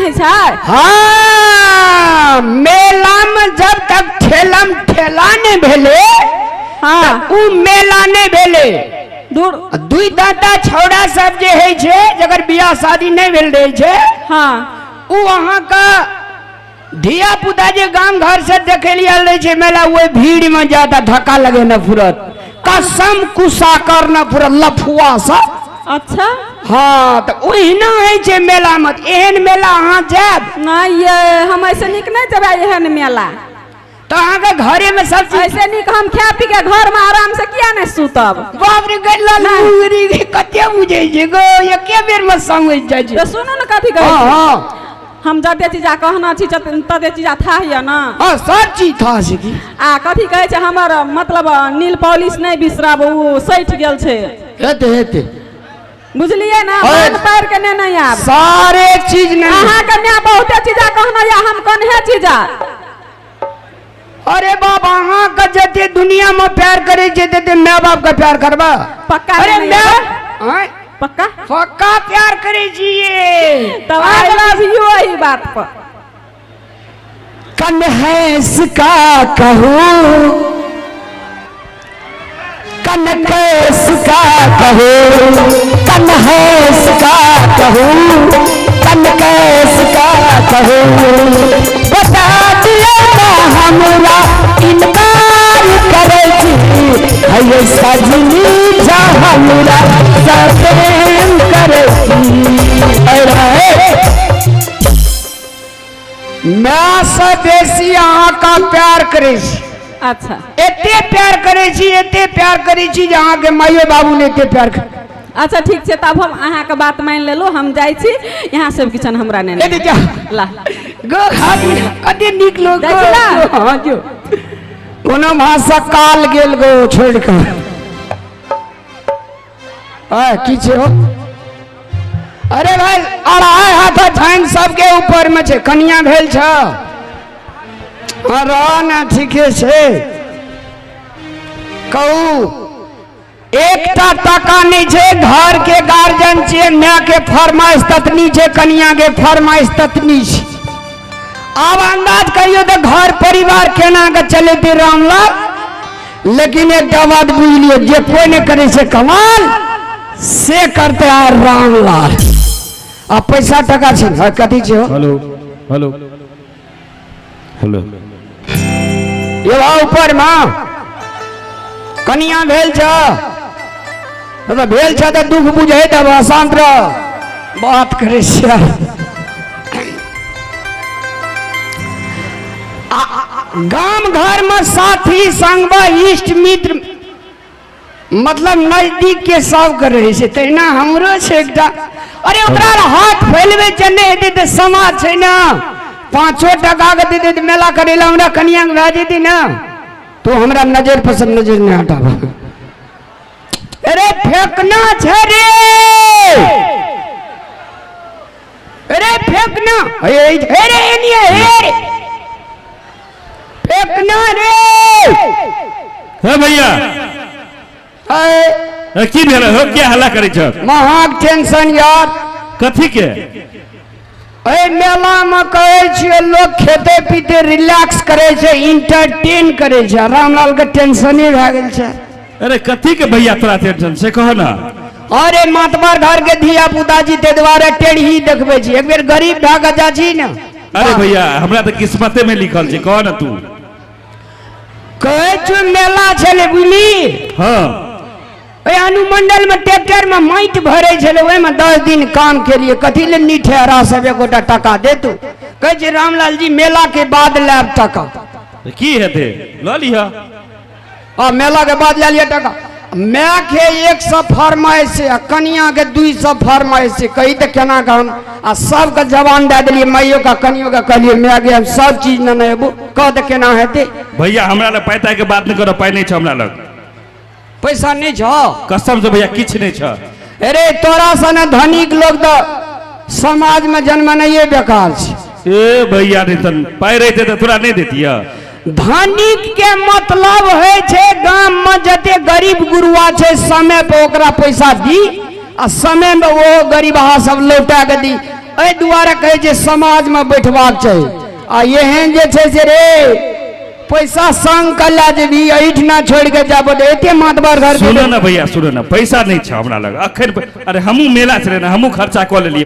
है छै। हाँ मेला में जब तक ठेलम ठेला नहीं भेले हाँ उ मेला नहीं भेले। दूर दुई दादा छौड़ा सब जे है छे जगर बियाह शादी नहीं भेल रहे छे हाँ उ वहां का धिया पुता जे गांव घर से देखे लिया रहे छे मेला वो भीड़ में ज्यादा धक्का लगे न फुरत कसम कुसा कर न फुरत लफुआ सा। अच्छा हाँ तो ओहिना है छे मेला में एहन मेला अहाँ जाब नहीं ये हम ऐसे निक नहीं जब एहन मेला तो अहाँ के घरे में सब चीज ऐसे निक हम खा पी के घर में आराम से किया नहीं सुतब। बाप रे गल्ला लूरी के कते मुझे जे गो ये के बेर में समझ जाय छे। तो सुनो न कथी कहै हां हां हम जते चीजा कहना छी तते चीजा था है ना। हां सब चीज था से की आ कथी कहै छै हमर मतलब नील पॉलिश नहीं बिसराब उ सैठ गेल छै। हेते हेते बुझलिए ना मन पैर के नहीं आब सारे चीज नहीं अहाँ के ने बहुते चीजा कहना या हम कन्हे चीजा। अरे बाप अहाँ का जते दुनिया में प्यार करे छे तते माँ बाप का प्यार करबा पक्का अरे नहीं मैं हां पक्का पक्का प्यार करे छिए तो आई लव यू यही बात पर कन्हैस का कहूँ कनकैस का कहूँ कन्हैस का कहूँ कनकैस का कहूँ बता दिया ना हमरा इनकार करे छी है सजनी जा हमरा सब प्रेम करे छी। मैं से बेसी अहाँ का प्यार करे छी। अच्छा एते प्यार करे छी एते प्यार करे छी जे अहाँ के माइयो बाबू ने एते प्यार कर। अच्छा ठीक है तब हम अहाँ के बात मान लेलो हम जाई छी यहाँ सब किचन हमरा ने ए जा ला गो खाती कते नीक लोग जाइ छी ना? हां जो कोनो भाषा काल गेल गो छोड़ के आ की छे हो। अरे भाई अढ़ाई हाथ छाइन सबके ऊपर में छे कन्या भेल छ अरे ना ठीके छे कहू एकटा टका नहीं छे घर के गार्जियन छे माँ के फरमाइश ततनी छे कन्या के फरमाइश ततनी छे। अब अंदाज करियो तो घर परिवार केना के चलेते रामलाल लेकिन एक बात बुझ लियो जे कोई नहीं करे से कमाल से करते आ रामलाल। अब पैसा टका छे कथी छे हेलो हेलो हेलो ये वहाँ ऊपर माँ कन्या भेल छ तो भेल छ तो दुख बुझे तब शांत रह बात करे से गांव घर में साथी संग इष्ट मित्र मतलब नजदीक के सब करे से तहिना हमरो से एकटा अरे ओकरा हाथ फैलवे जने हेते त समाज छै ना 5 टका के दे दे मेला करेला हमरा कन्या के भेज दी ना तो हमरा नजर पर से नजर नहीं हटावा। अरे फेंकना छै रे अरे फेंकना अरे एनिया हे फेंकना रे हे भैया की भेल हो क्या हल्ला करे छ महा टेंशन यार कथी के ए मेला में कहे छिए लोग खेते पीते रिलैक्स करे छे इंटरटेन करे छे रामलाल के टेंशन ही भ गेल छे। अरे कथी के भैया तोरा टेंशन से कहो ना। अरे मातबर घर के धिया पुता जी ते द्वारा टेढ़ी देखबे छी एक बेर गरीब ढाका जा छी ना। अरे भैया हमरा तो किस्मते में लिखल छे कहो ना तू कहे छु मेला छले बुझली हां ए अनुमंडल में ट्रैक्टर में माइट भरे छले ओय में 10 दिन काम के लिए कथी ले निठेरा सब एकोटा टका दे तू कहे छी रामलाल जी मेला के बाद लेब टका की हेते ल लिहा आ मेला के बाद ले लिया टका मैं के 100 फरमाइश से कन्या के 200 फरमाइश से कही तो केना का हम आ सब का जवान दे दिलिए माइयो का कन्यो का कहलिए मैं गए हम सब चीज न नेबो कह दे केना हेते भैया हमरा ले पैसा के बात नहीं करो पाई नहीं छ हमरा लग पैसा नहीं छ कसम से भैया किछ नहीं छ। अरे तोरा सन धनिक लोग तो समाज में जन्म नहीं बेकार छ ए भैया नहीं तन पाई रहते तो तोरा नहीं देतिया धनिक के मतलब है छे गांव में जते गरीब गुरुआ छे समय पे ओकरा पैसा दी आ समय में वो गरीब सब लौटा के दी एहि दुआरे कहै छै समाज में बैठबाक चाही। आ एहन जे छै से रे पैसा संग कर ला जेबी एहिठना छोड़ के जाबो एते मातबर घर सुनो ना भैया सुनो ना पैसा नहीं छै हमरा लग अखन अरे हमू मेला चले ना हमू खर्चा कऽ लेलिए